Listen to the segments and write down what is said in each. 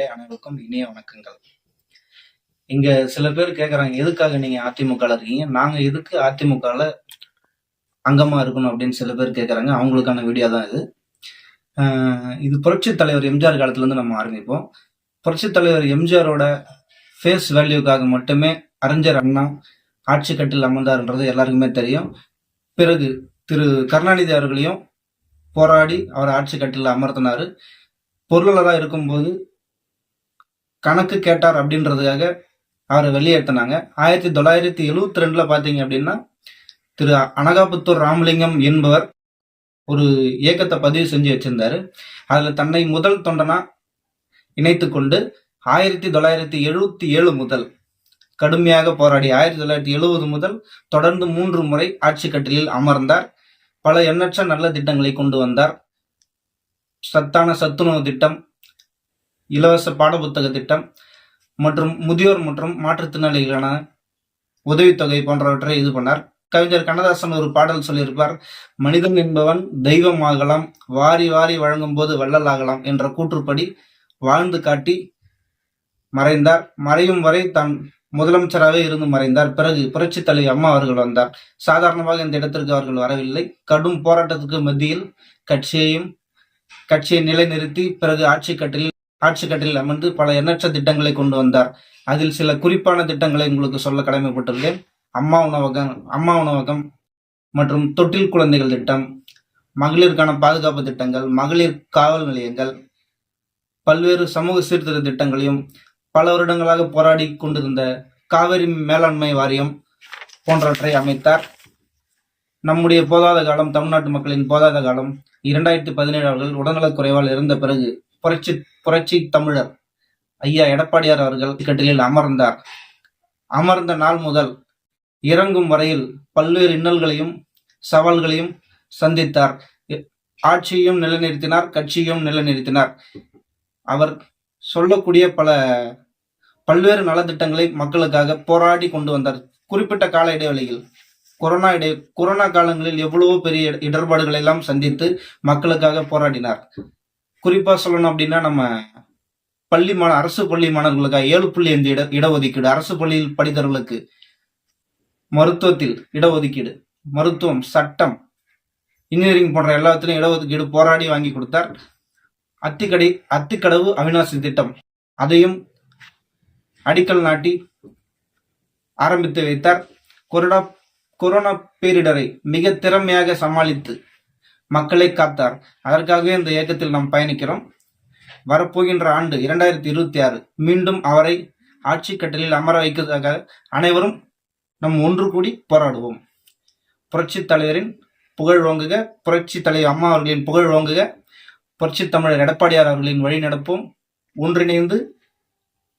அனைவருக்கும் இனிய வணக்கங்கள். இங்க சில பேர் கேக்குறாங்க, எதுக்காக நீங்க அதிமுகல இருக்கீங்க? நாங்க எதுக்கு அதிமுகல அங்கமா இருக்கணும் அப்படின்னு சில பேர் கேக்குறாங்க. அவங்களுக்கான வீடியோ தான் இது. இது புரட்சித் தலைவர் எம்ஜிஆர் காலத்துல இருந்து நம்ம ஆரம்பிப்போம். புரட்சித் தலைவர் எம்ஜிஆரோட ஃபேஸ் வேல்யூக்காக மட்டுமே அறிஞர் அண்ணா ஆட்சி கட்டில் அமர்ந்தார்ன்றது எல்லாருக்குமே தெரியும். பிறகு திரு கருணாநிதி அவர்களையும் போராடி அவர் ஆட்சி கட்டில் அமர்த்தினாரு. பொருளாளராக இருக்கும்போது கணக்கு கேட்டார் அப்படின்றதுக்காக அவரை வெளியேற்றினாங்க. 1972 பாத்தீங்க அப்படின்னா திரு அனகாபுத்தூர் ராமலிங்கம் என்பவர் ஒரு இயக்கத்தை பதிவு செஞ்சு வச்சிருந்தாரு. அதுல தன்னை முதல் தொண்டனா இணைத்து கொண்டு 1977 முதல் கடுமையாக போராடி 1970 முதல் தொடர்ந்து 3 முறை ஆட்சி கட்டிலில் அமர்ந்தார். பல எண்ணற்ற நல்ல திட்டங்களை கொண்டு வந்தார். சத்தான சத்துணவு திட்டம், இலவச பாடப்புத்தக திட்டம் மற்றும் முதியோர் மற்றும் மாற்றுத்திறனாளிகளான உதவித்தொகை போன்றவற்றை இது பண்ணார். கவிஞர் கண்ணதாசன் ஒரு பாடல் சொல்லியிருப்பார், மனிதன் என்பவன் தெய்வம் ஆகலாம், வாரி வாரி வழங்கும் போது வள்ளல் ஆகலாம் என்ற கூற்றுப்படி வாழ்ந்து காட்டி மறைந்தார். மறையும் வரை தான் முதலமைச்சராகவே இருந்து மறைந்தார். பிறகு புரட்சி தலைவி அம்மா அவர்கள் வந்தார். சாதாரணமாக இந்த இடத்திற்கு அவர்கள் வரவில்லை. கடும் போராட்டத்துக்கு மத்தியில் கட்சியை நிலைநிறுத்தி பிறகு ஆட்சி கட்டிலில் அமர்ந்து பல எண்ணற்ற திட்டங்களை கொண்டு வந்தார். அதில் சில குறிப்பான திட்டங்களை உங்களுக்கு சொல்ல கடமைப்பட்டுள்ளேன். அம்மா உணவகம் மற்றும் தொட்டில் குழந்தைகள் திட்டம், மகளிருக்கான பாதுகாப்பு திட்டங்கள், மகளிர் காவல் நிலையங்கள், பல்வேறு சமூக சீர்திருத்த திட்டங்களையும் பல வருடங்களாக போராடி கொண்டிருந்த காவிரி மேலாண்மை வாரியம் போன்றவற்றை அமைத்தார். நம்முடைய போதாத காலம், தமிழ்நாட்டு மக்களின் போதாத காலம் 2017 அவர்கள் உடல்நலக் குறைவால் இருந்த பிறகு புரட்சி தமிழர் ஐயா எடப்பாடியார் அவர்கள் கட்டிலில் அமர்ந்தார். அமர்ந்த நாள் முதல் இறங்கும் வரையில் பல்வேறு இன்னல்களையும் சவால்களையும் சந்தித்தார். ஆட்சியையும் நிலைநிறுத்தினார், கட்சியையும் நிலைநிறுத்தினார். அவர் சொல்லக்கூடிய பல்வேறு நலத்திட்டங்களை மக்களுக்காக போராடி கொண்டு வந்தார். குறிப்பிட்ட கால இடைவெளியில் கொரோனா காலங்களில் எவ்வளவோ பெரிய இடர்பாடுகளை எல்லாம் சந்தித்து மக்களுக்காக போராடினார். குறிப்பா சொல்லணும் அப்படின்னா, நம்ம அரசு பள்ளி மாணவர்களுக்காக 7.5 இடஒதுக்கீடு, அரசு பள்ளியில் படித்தவர்களுக்கு மருத்துவத்தில் இடஒதுக்கீடு, மருத்துவம், சட்டம், இன்ஜினியரிங் போன்ற எல்லாத்திலும் இடஒதுக்கீடு போராடி வாங்கி கொடுத்தார். அத்திக்கடவு அவிநாசி திட்டம், அதையும் அடிக்கல் நாட்டி ஆரம்பித்து வைத்தார். கொரோனா பேரிடரை மிக திறமையாக சமாளித்து மக்களை காத்தார். அதற்காகவே இந்த இயக்கத்தில் நாம் பயணிக்கிறோம். வரப்போகின்ற ஆண்டு 2026 மீண்டும் அவரை ஆட்சி கட்டிலில் அமர வைக்கிறதாக அனைவரும் நம் ஒன்று கூடி போராடுவோம். புரட்சி தலைவரின் புகழ் ஓங்குக, புரட்சி தலைவர் அம்மா அவர்களின் புகழ் ஓங்குக, புரட்சி தமிழர் எடப்பாடியார் அவர்களின் வழி நடப்போம். ஒன்றிணைந்து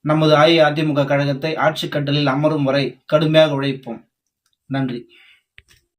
நமது அஇஅதிமுக கழகத்தை ஆட்சி கட்டிலில் அமரும் வரை கடுமையாக உழைப்போம். நன்றி.